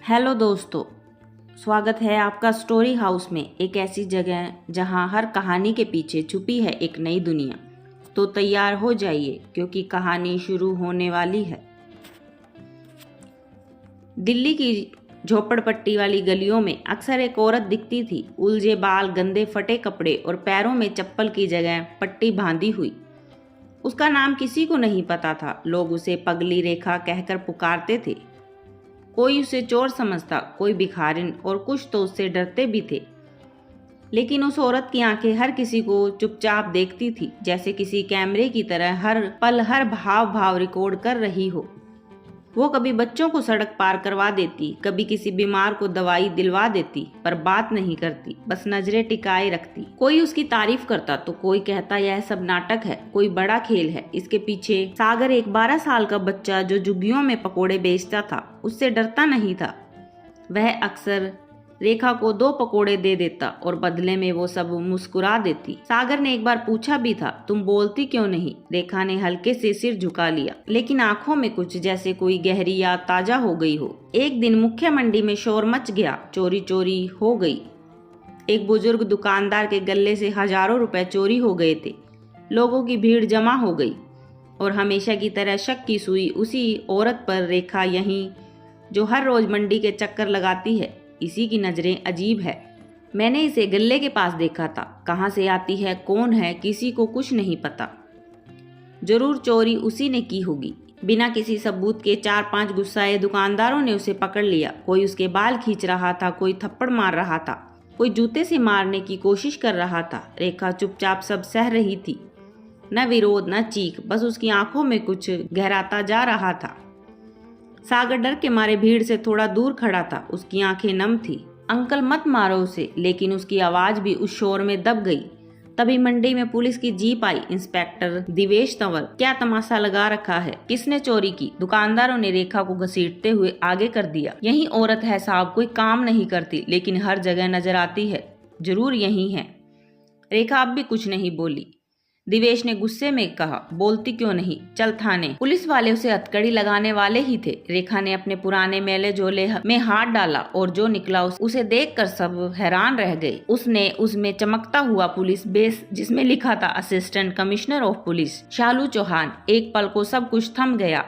Hello दोस्तों, स्वागत है आपका स्टोरी हाउस में। एक ऐसी जगह जहां हर कहानी के पीछे छुपी है एक नई दुनिया। तो तैयार हो जाइए क्योंकि कहानी शुरू होने वाली है। दिल्ली की झोपड़पट्टी वाली गलियों में अक्सर एक औरत दिखती थी, उलझे बाल, गंदे फटे कपड़े और पैरों में चप्पल की जगह पट्टी बांधी हुई। उसका नाम किसी को नहीं पता था। लोग उसे पगली रेखा कहकर पुकारते थे। कोई उसे चोर समझता, कोई भिखारिन और कुछ तो उससे डरते भी थे। लेकिन उस औरत की आंखें हर किसी को चुपचाप देखती थी, जैसे किसी कैमरे की तरह हर पल हर भाव रिकॉर्ड कर रही हो। वो कभी बच्चों को सड़क पार करवा देती, कभी किसी बीमार को दवाई दिलवा देती, पर बात नहीं करती, बस नजरें टिकाए रखती। कोई उसकी तारीफ करता तो कोई कहता यह सब नाटक है, कोई बड़ा खेल है। इसके पीछे सागर, एक 12 साल का बच्चा जो झुग्गियों में पकोड़े बेचता था, उससे डरता नहीं था। वह अक्सर रेखा को 2 पकोड़े दे देता और बदले में वो सब मुस्कुरा देती। सागर ने एक बार पूछा भी था, तुम बोलती क्यों नहीं? रेखा ने हल्के से सिर झुका लिया, लेकिन आंखों में कुछ जैसे कोई गहरी याद ताजा हो गई हो। एक दिन मुख्य मंडी में शोर मच गया, चोरी चोरी हो गई। एक बुजुर्ग दुकानदार के गले से हजारों रुपए चोरी हो गए थे। लोगों की भीड़ जमा हो गई और हमेशा की तरह शक की सुई उसी औरत पर। रेखा यहीं, जो हर रोज मंडी के चक्कर लगाती है, इसी की नजरें अजीब है। मैंने इसे गल्ले के पास देखा था। कहाँ से आती है, कौन है, किसी को कुछ नहीं पता। जरूर चोरी उसी ने की होगी। बिना किसी सबूत के 4-5 गुस्साए दुकानदारों ने उसे पकड़ लिया। कोई उसके बाल खींच रहा था, कोई थप्पड़ मार रहा था, कोई जूते से मारने की कोशिश कर रहा था। रेखा चुपचाप सब सह रही थी, न विरोध न चीख, बस उसकी आंखों में कुछ गहराता जा रहा था। सागर डर के मारे भीड़ से थोड़ा दूर खड़ा था, उसकी आंखें नम थी। अंकल मत मारो उसे, लेकिन उसकी आवाज भी उस शोर में दब गई। तभी मंडी में पुलिस की जीप आई। इंस्पेक्टर दिवेश तंवर, क्या तमाशा लगा रखा है? किसने चोरी की? दुकानदारों ने रेखा को घसीटते हुए आगे कर दिया। यही औरत है साहब, कोई काम नहीं करती, लेकिन हर जगह नजर आती है। जरूर यही है। रेखा अब भी कुछ नहीं बोली। दिवेश ने गुस्से में कहा, बोलती क्यों नहीं? चल थाने। पुलिस वाले उसे हथकड़ी लगाने वाले ही थे। रेखा ने अपने पुराने मैले झोले में हाथ डाला और जो निकला उसे देखकर सब हैरान रह गए। उसमें चमकता हुआ पुलिस बेस, जिसमें लिखा था असिस्टेंट कमिश्नर ऑफ पुलिस शालू चौहान। एक पल को सब कुछ थम गया।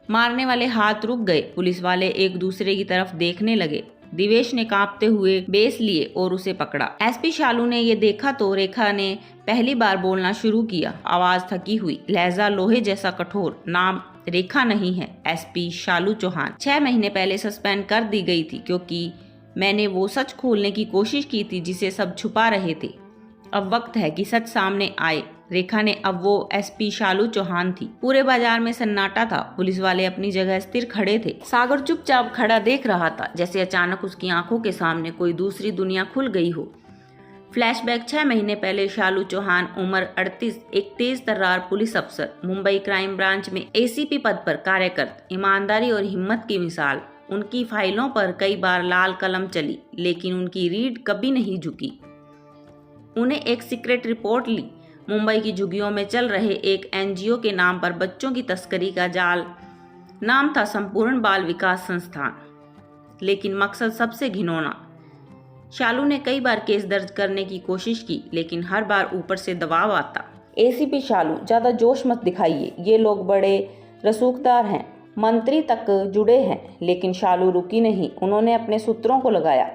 मारने वाले हाथ रुक गए। पुलिस वाले एक दूसरे की तरफ देखने लगे। दिवेश ने कांपते हुए बेस लिए और उसे पकड़ा। एसपी शालू ने ये देखा तो रेखा ने पहली बार बोलना शुरू किया। आवाज थकी हुई, लहजा लोहे जैसा कठोर। नाम रेखा नहीं है, एसपी शालू चौहान। 6 महीने पहले सस्पेंड कर दी गई थी क्योंकि मैंने वो सच खोलने की कोशिश की थी जिसे सब छुपा रहे थे। अब वक्त है कि सच सामने आए। रेखा ने अब वो एसपी शालू चौहान थी। पूरे बाजार में सन्नाटा था। पुलिस वाले अपनी जगह स्थिर खड़े थे। सागर चुपचाप खड़ा देख रहा था, जैसे अचानक उसकी आंखों के सामने कोई दूसरी दुनिया खुल गई हो। फ्लैशबैक 6 महीने पहले। शालू चौहान, उम्र 38, एक तेज तर्रार पुलिस अफसर, मुंबई क्राइम ब्रांच में एसीपी पद पर कार्यरत, ईमानदारी और हिम्मत की मिसाल। उनकी फाइलों पर कई बार लाल कलम चली, लेकिन उनकी रीढ़ कभी नहीं झुकी। उन्हें एक सीक्रेट रिपोर्ट ली। मुंबई की झुग्गियों में चल रहे एक एनजीओ के नाम पर बच्चों की तस्करी का जाल। नाम था संपूर्ण बाल विकास संस्थान, लेकिन मकसद सबसे घिनौना। शालू ने कई बार केस दर्ज करने की कोशिश की, लेकिन हर बार ऊपर से दबाव आता। एसीपी शालू, ज्यादा जोश मत दिखाइए, ये लोग बड़े रसूखदार हैं, मंत्री तक जुड़े हैं। लेकिन शालू रुकी नहीं। उन्होंने अपने सूत्रों को लगाया,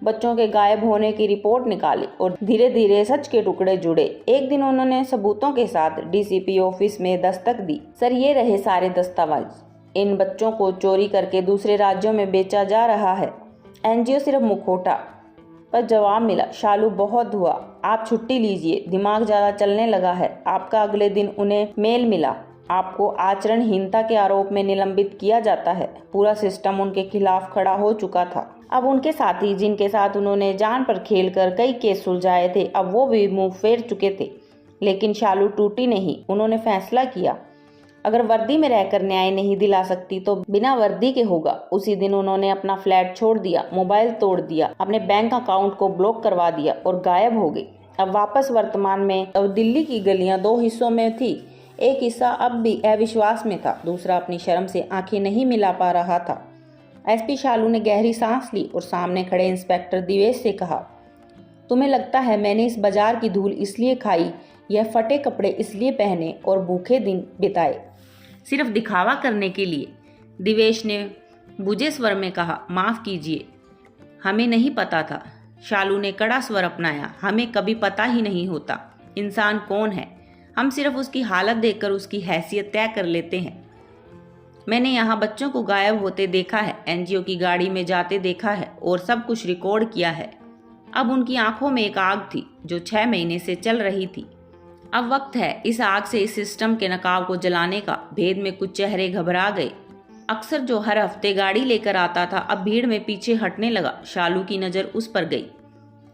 बच्चों के गायब होने की रिपोर्ट निकाली और धीरे धीरे सच के टुकड़े जुड़े। एक दिन उन्होंने सबूतों के साथ डीसीपी ऑफिस में दस्तक दी। सर, ये रहे सारे दस्तावेज। इन बच्चों को चोरी करके दूसरे राज्यों में बेचा जा रहा है। एनजीओ सिर्फ मुखौटा पर जवाब मिला, शालू बहुत हुआ, आप छुट्टी लीजिए, दिमाग ज्यादा चलने लगा है आपका। अगले दिन उन्हें मेल मिला, आपको आचरणहीनता के आरोप में निलंबित किया जाता है। पूरा सिस्टम उनके खिलाफ खड़ा हो चुका था। अब उनके साथी, जिनके साथ उन्होंने जान पर खेलकर कई केस सुलझाए थे, अब वो भी मुंह फेर चुके थे। लेकिन शालू टूटी नहीं। उन्होंने फैसला किया, अगर वर्दी में रहकर न्याय नहीं दिला सकती तो बिना वर्दी के होगा। उसी दिन उन्होंने अपना फ्लैट छोड़ दिया, मोबाइल तोड़ दिया, अपने बैंक अकाउंट को ब्लॉक करवा दिया और गायब हो गई। अब वापस वर्तमान में। अब दिल्ली की गलियां 2 हिस्सों में थी। एक हिस्सा अब भी अविश्वास में था, दूसरा अपनी शर्म से आंखें नहीं मिला पा रहा था। एसपी शालू ने गहरी सांस ली और सामने खड़े इंस्पेक्टर दिवेश से कहा, तुम्हें लगता है मैंने इस बाजार की धूल इसलिए खाई, यह फटे कपड़े इसलिए पहने और भूखे दिन बिताए सिर्फ दिखावा करने के लिए? दिवेश ने बुझे स्वर में कहा, माफ कीजिए, हमें नहीं पता था। शालू ने कड़ा स्वर अपनाया, हमें कभी पता ही नहीं होता इंसान कौन है, हम सिर्फ उसकी हालत देखकर उसकी हैसियत तय कर लेते हैं। मैंने यहाँ बच्चों को गायब होते देखा है, एनजीओ की गाड़ी में जाते देखा है और सब कुछ रिकॉर्ड किया है। अब उनकी आंखों में एक आग थी जो 6 महीने से चल रही थी। अब वक्त है इस आग से इस सिस्टम के नकाब को जलाने का। भेद में कुछ चेहरे घबरा गए। अक्सर जो हर हफ्ते गाड़ी लेकर आता था अब भीड़ में पीछे हटने लगा। शालू की नज़र उस पर गई,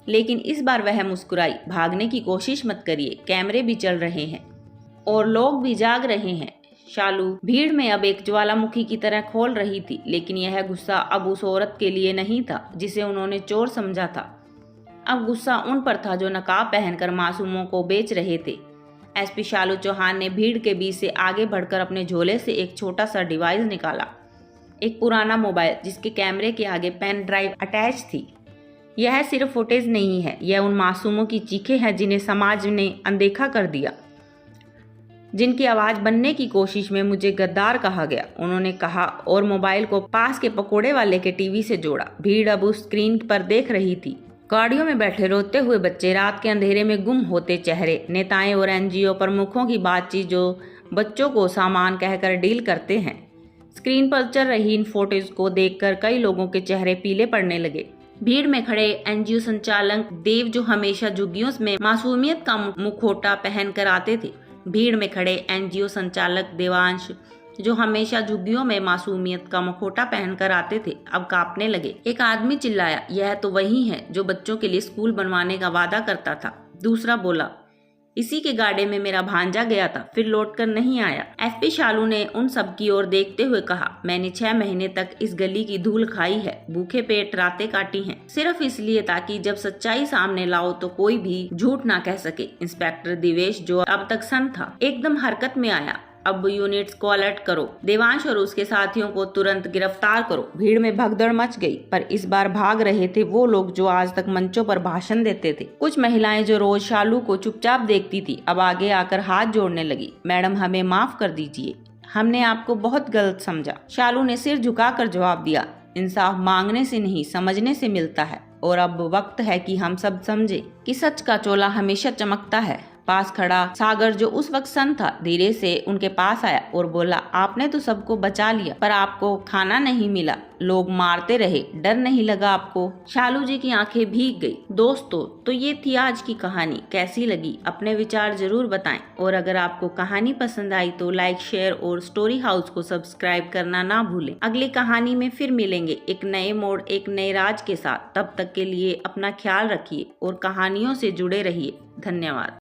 लेकिन इस बार वह मुस्कुराई। भागने की कोशिश मत करिए, कैमरे भी चल रहे हैं और लोग भी जाग रहे हैं। शालू भीड़ में अब एक ज्वालामुखी की तरह खोल रही थी, लेकिन यह गुस्सा अब उस औरत के लिए नहीं था जिसे उन्होंने चोर समझा था। अब गुस्सा उन पर था जो नकाब पहनकर मासूमों को बेच रहे थे। एसपी शालू चौहान ने भीड़ के बीच से आगे बढ़कर अपने झोले से एक छोटा सा डिवाइस निकाला, एक पुराना मोबाइल जिसके कैमरे के आगे पेन ड्राइव अटैच थी। यह सिर्फ फुटेज नहीं है, यह उन मासूमों की चीखें हैं जिन्हें समाज ने अनदेखा कर दिया, जिनकी आवाज बनने की कोशिश में मुझे गद्दार कहा गया, उन्होंने कहा और मोबाइल को पास के पकोड़े वाले के टीवी से जोड़ा। भीड़ अब उस स्क्रीन पर देख रही थी गाड़ियों में बैठे रोते हुए बच्चे, रात के अंधेरे में गुम होते चेहरे, नेताएं और एनजीओ प्रमुखों की बातचीत जो बच्चों को सामान कहकर डील करते हैं। स्क्रीन पर चल रही इन फोटोज को देखकर कई लोगों के चेहरे पीले पड़ने लगे। भीड़ में खड़े एनजीओ संचालक देव जो हमेशा झुग्गियों में मासूमियत का मुखौटा पहन कर आते थे, भीड़ में खड़े एनजीओ संचालक देवांश जो हमेशा झुग्गियों में मासूमियत का मुखौटा पहनकर आते थे, अब कांपने लगे। एक आदमी चिल्लाया, यह तो वही है जो बच्चों के लिए स्कूल बनवाने का वादा करता था। दूसरा बोला, इसी के गाड़े में मेरा भांजा गया था, फिर लौटकर नहीं आया। एसपी शालू ने उन सब की ओर देखते हुए कहा, मैंने 6 महीने तक इस गली की धूल खाई है, भूखे पेट रातें काटी हैं, सिर्फ इसलिए ताकि जब सच्चाई सामने लाओ तो कोई भी झूठ ना कह सके। इंस्पेक्टर दिवेश जो अब तक सन था एकदम हरकत में आया, अब यूनिट्स को अलर्ट करो, देवांश और उसके साथियों को तुरंत गिरफ्तार करो। भीड़ में भगदड़ मच गई, पर इस बार भाग रहे थे वो लोग जो आज तक मंचों पर भाषण देते थे। कुछ महिलाएं जो रोज शालू को चुपचाप देखती थी अब आगे आकर हाथ जोड़ने लगी। मैडम हमें माफ कर दीजिए, हमने आपको बहुत गलत समझा। शालू ने सिर झुकाकर जवाब दिया, इंसाफ मांगने से नहीं समझने से मिलता है, और अब वक्त है कि हम सब समझे कि सच का चोला हमेशा चमकता है। पास खड़ा सागर जो उस वक्त सन था धीरे से उनके पास आया और बोला, आपने तो सबको बचा लिया पर आपको खाना नहीं मिला, लोग मारते रहे, डर नहीं लगा आपको? शालू जी की आंखें भीग गई। दोस्तों, तो ये थी आज की कहानी। कैसी लगी अपने विचार जरूर बताएं, और अगर आपको कहानी पसंद आई तो लाइक, शेयर और स्टोरी हाउस को सब्सक्राइब करना ना भूलें। अगली कहानी में फिर मिलेंगे एक नए मोड़, एक नए राज के साथ। तब तक के लिए अपना ख्याल रखिए और कहानियों से जुड़े रहिए। धन्यवाद।